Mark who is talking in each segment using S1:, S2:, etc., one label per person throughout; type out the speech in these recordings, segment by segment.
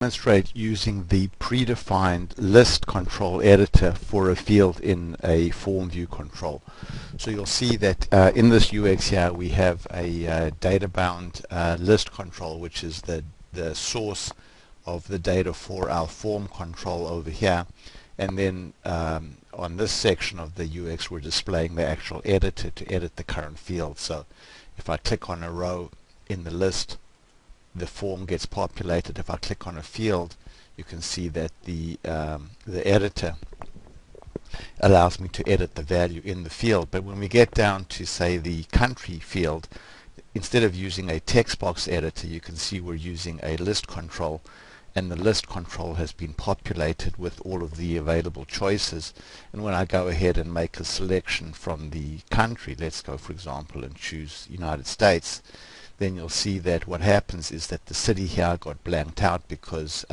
S1: Demonstrate using the predefined list control editor for a field in a form view control. So you'll see that in this UX here we have a data bound list control, which is the source of the data for our form control over here, and then on this section of the UX we're displaying the actual editor to edit the current field. So if I click on a row in the list, the form gets populated. If I click on a field, you can see that the editor allows me to edit the value in the field. But when we get down to, say, the country field, instead of using a text box editor, you can see we're using a list control, and the list control has been populated with all of the available choices. And when I go ahead and make a selection from the country, let's go for example and choose United States, then you'll see that what happens is that the city here got blanked out because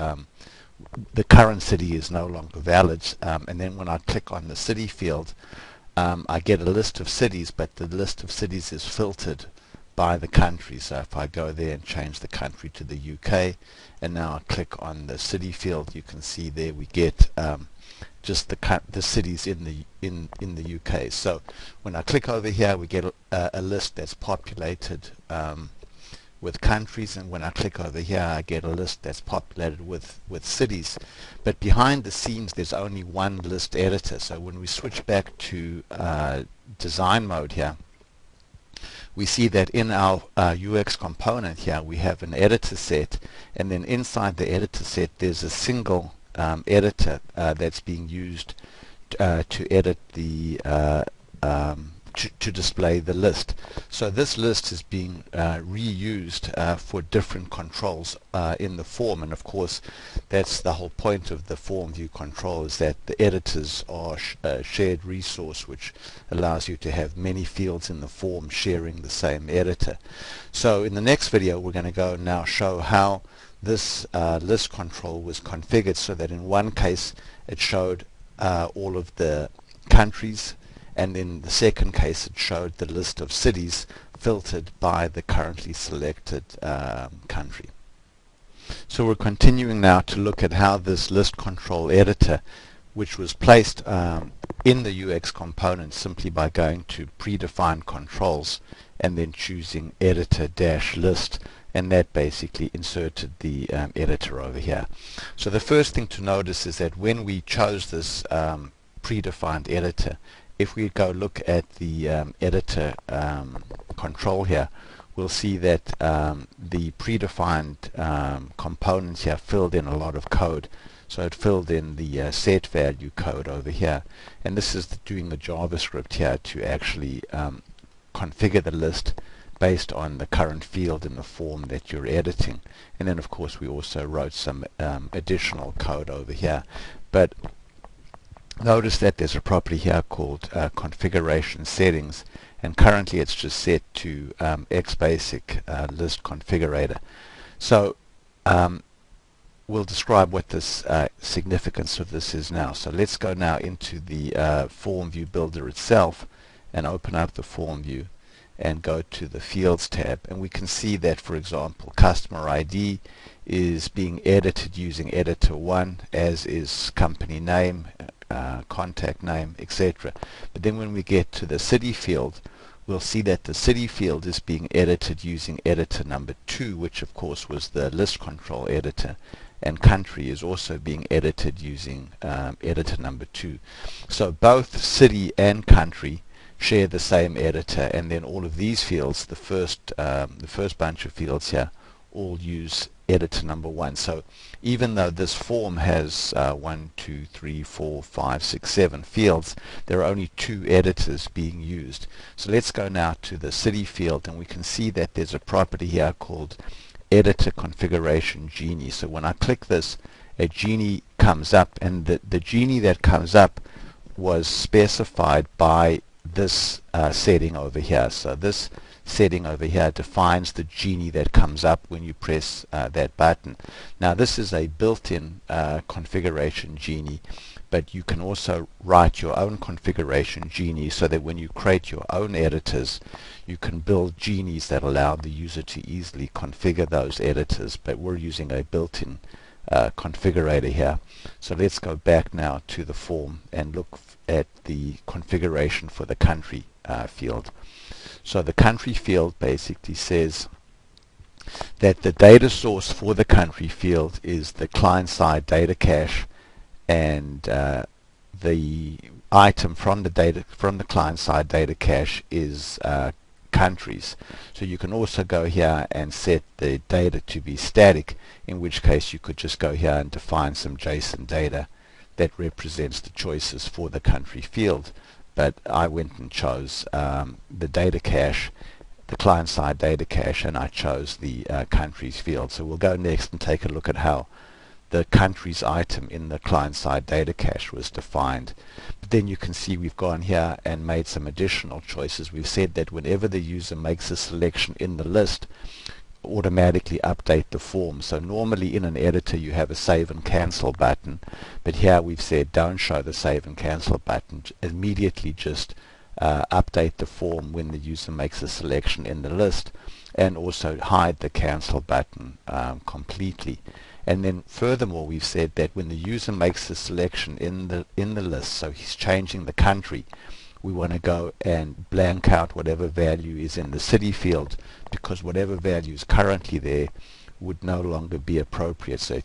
S1: the current city is no longer valid. And then when I click on the city field, I get a list of cities, but the list of cities is filtered by the country. So if I go there and change the country to the UK, and now I click on the city field, you can see there we get just the cities in the UK. So when I click over here, we get a list that's populated with countries, and when I click over here I get a list that's populated with cities. But behind the scenes there's only one list editor. So when we switch back to design mode here, we see that in our UX component here we have an editor set, and then inside the editor set there's a single editor that's being used to edit the to display the list. So this list is being reused for different controls in the form, and of course that's the whole point of the form view control, is that the editors are a shared resource which allows you to have many fields in the form sharing the same editor. So in the next video we're going to go now show how this list control was configured, so that in one case it showed all of the countries, and in the second case it showed the list of cities filtered by the currently selected country. So we're continuing now to look at how this list control editor, which was placed in the UX component simply by going to predefined controls and then choosing editor-list, and that basically inserted the editor over here. So the first thing to notice is that when we chose this predefined editor, if we go look at the editor control here, we'll see that the predefined components here filled in a lot of code. So it filled in the set value code over here, and this is doing the JavaScript here to actually configure the list based on the current field in the form that you're editing. And then of course we also wrote some additional code over here. But notice that there's a property here called configuration settings, and currently it's just set to xbasic list configurator. So we'll describe what this significance of this is now. So let's go now into the form view builder itself and open up the form view and go to the fields tab, and we can see that, for example, customer ID is being edited using editor 1, as is company name, contact name, etc. But then when we get to the city field, we'll see that the city field is being edited using editor number 2, which of course was the list control editor, and country is also being edited using editor number 2. So both city and country share the same editor, and then all of these fields, the first bunch of fields here, all use editor number 1. So even though this form has 1, 2, 3, 4, 5, 6, 7 fields, there are only 2 editors being used. So let's go now to the city field, and we can see that there's a property here called editor configuration genie. So when I click this, a genie comes up, and the genie that comes up was specified by this setting over here. So this setting over here defines the genie that comes up when you press that button. Now this is a built-in configuration genie, but you can also write your own configuration genie, so that when you create your own editors you can build genies that allow the user to easily configure those editors. But we're using a built-in configurator here. So let's go back now to the form and look at the configuration for the country field. So the country field basically says that the data source for the country field is the client-side data cache, and the item from the client-side data cache is countries. So you can also go here and set the data to be static, in which case you could just go here and define some JSON data that represents the choices for the country field. But I went and chose the data cache, the client-side data cache, and I chose the countries field. So we'll go next and take a look at how the countries item in the client-side data cache was defined. But then you can see we've gone here and made some additional choices. We've said that whenever the user makes a selection in the list, automatically update the form. So normally in an editor you have a save and cancel button, but here we've said don't show the save and cancel button, immediately just update the form when the user makes a selection in the list, and also hide the cancel button completely. And then furthermore, we've said that when the user makes a selection in the list, so he's changing the country, we want to go and blank out whatever value is in the city field, because whatever value is currently there would no longer be appropriate. So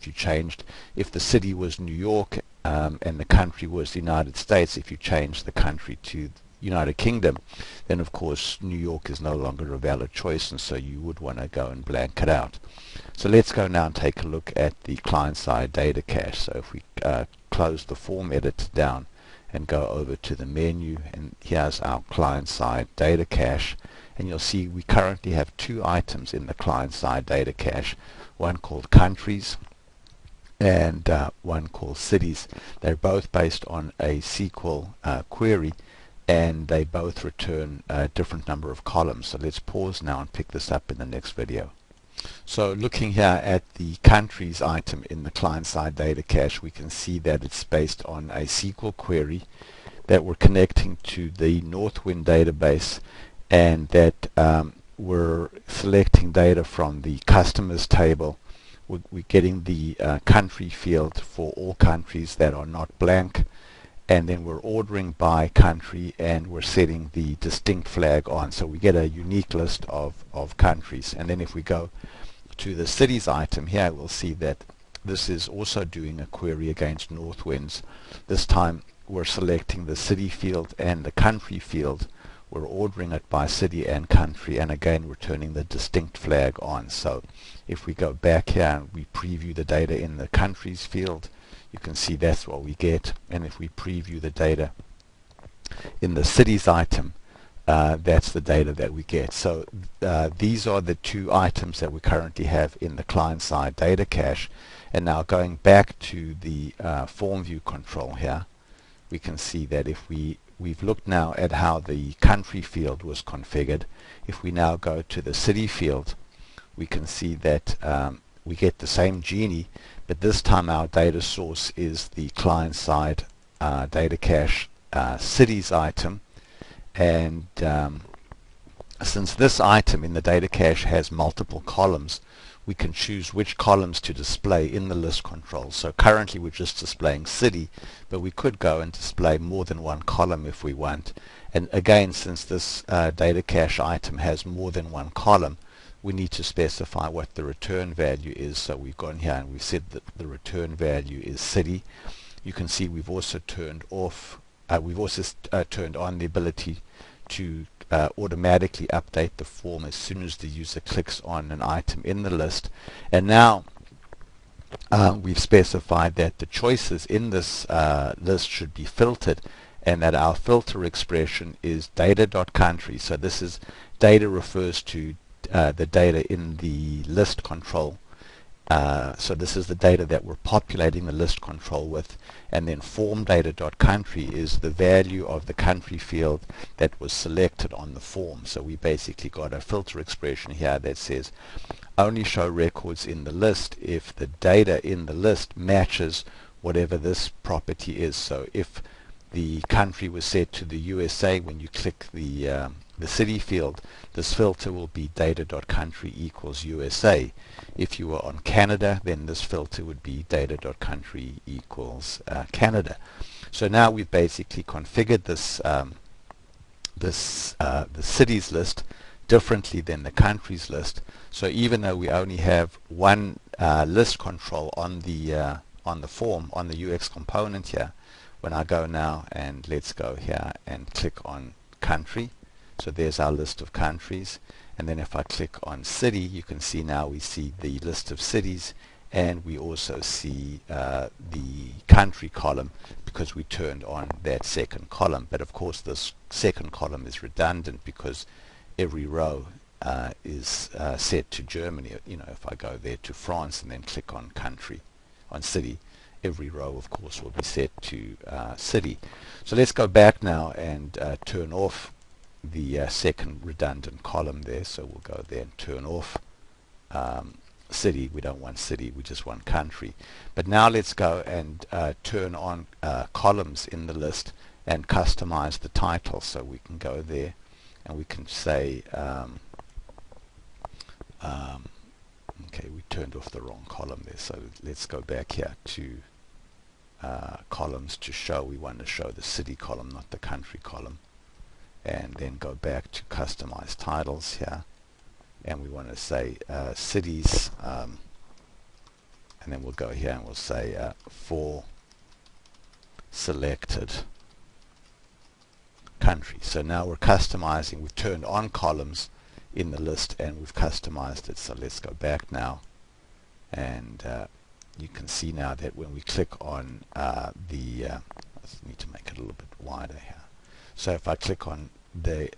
S1: if the city was New York and the country was the United States, if you change the country to United Kingdom, then of course New York is no longer a valid choice, and so you would want to go and blank it out. So let's go now and take a look at the client-side data cache. So if we close the form editor down and go over to the menu, and here's our client-side data cache, and you'll see we currently have two items in the client-side data cache, one called countries and one called cities. They're both based on a SQL query, and they both return a different number of columns. So let's pause now and pick this up in the next video. So looking here at the countries item in the client-side data cache, we can see that it's based on a SQL query that we're connecting to the Northwind database, and that we're selecting data from the customers table. We're getting the country field for all countries that are not blank, and then we're ordering by country, and we're setting the distinct flag on, so we get a unique list of countries. And then if we go to the cities item here, we'll see that this is also doing a query against Northwinds. This time we're selecting the city field and the country field. We're ordering it by city and country, and again returning the distinct flag on. So if we go back here and we preview the data in the countries field, you can see that's what we get. And if we preview the data in the cities item, that's the data that we get. So these are the two items that we currently have in the client-side data cache. And now going back to the form view control here, we can see that if we've looked now at how the country field was configured. If we now go to the city field, we can see that we get the same genie, but this time our data source is the client-side data cache cities item. And since this item in the data cache has multiple columns, we can choose which columns to display in the list control. So currently we're just displaying city, but we could go and display more than one column if we want. And again, since this data cache item has more than one column, we need to specify what the return value is. So we've gone here and we've said that the return value is city. You can see we've also turned off, turned on the ability to automatically update the form as soon as the user clicks on an item in the list. And now we've specified that the choices in this list should be filtered, and that our filter expression is data.country. So this is data refers to the data in the list control. So this is the data that we're populating the list control with, and then form data.country is the value of the country field that was selected on the form. So we basically got a filter expression here that says only show records in the list if the data in the list matches whatever this property is. So if the country was set to the USA, when you click the city field, this filter will be data.country equals USA. If you were on Canada, then this filter would be data.country equals Canada. So now we've basically configured this the cities list differently than the countries list. So even though we only have one list control on the form, on the UX component here, when I go now and let's go here and click on country, so there's our list of countries, and then if I click on city, you can see now we see the list of cities, and we also see the country column because we turned on that second column. But of course this second column is redundant because every row is set to Germany. You know, if I go there to France and then click on country, on city, every row of course will be set to city. So let's go back now and turn off the second redundant column there. So we'll go there and turn off city. We don't want city, we just want country. But now let's go and turn on columns in the list and customize the title. So we can go there and we can say okay, we turned off the wrong column there, so let's go back here to columns to show. We want to show the city column, not the country column, and then go back to customize titles here, and we want to say cities, and then we'll go here and we'll say for selected country. So now we're customizing, we've turned on columns in the list and we've customized it. So let's go back now, and you can see now that when we click on I need to make it a little bit wider here. So if I click on the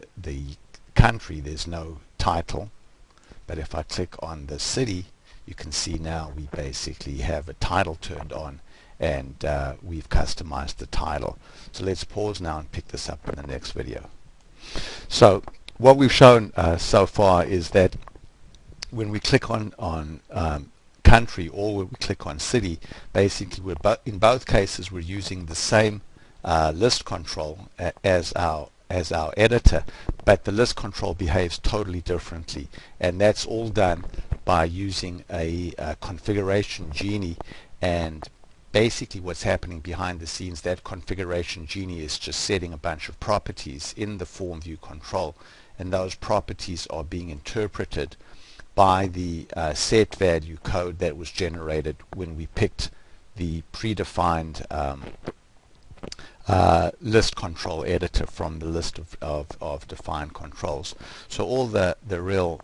S1: country, there's no title, but if I click on the city, you can see now we basically have a title turned on, and we've customized the title. So let's pause now and pick this up in the next video. So what we've shown so far is that when we click on country or when we click on city, basically in both cases we're using the same list control as our editor, but the list control behaves totally differently, and that's all done by using a configuration genie. And basically what's happening behind the scenes, that configuration genie is just setting a bunch of properties in the form view control, and those properties are being interpreted by the set value code that was generated when we picked the predefined list control editor from the list of defined controls. So all the real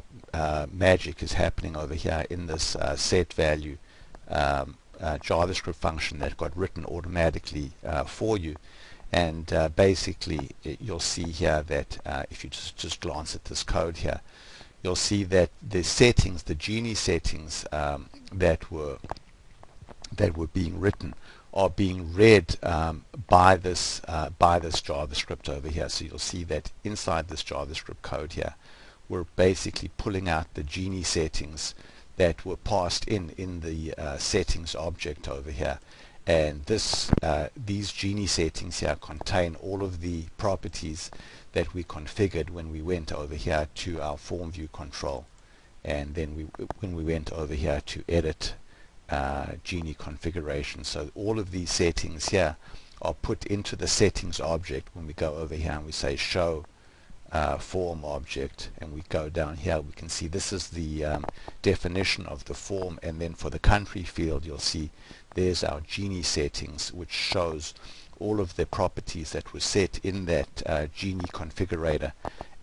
S1: magic is happening over here in this set value JavaScript function that got written automatically for you. And basically you'll see here that if you just glance at this code here, you'll see that the settings, the genie settings that were being written are being read by this JavaScript over here. So you'll see that inside this JavaScript code here, we're basically pulling out the genie settings that were passed in the settings object over here. And these genie settings here contain all of the properties that we configured when we went over here to our form view control, and then when we went over here to edit genie configuration. So all of these settings here are put into the settings object. When we go over here and we say show form object, and we go down here, we can see this is the definition of the form, and then for the country field you'll see there's our genie settings, which shows all of the properties that were set in that genie configurator,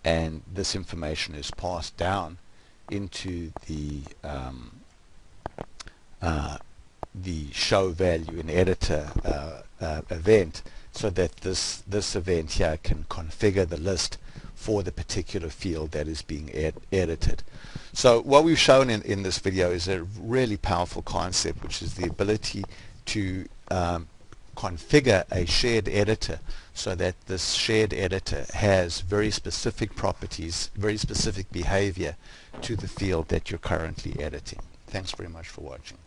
S1: and this information is passed down into the show value in editor event, so that this event here can configure the list for the particular field that is being edited. So what we've shown in this video is a really powerful concept, which is the ability to configure a shared editor so that this shared editor has very specific properties, very specific behavior to the field that you're currently editing. Thanks very much for watching.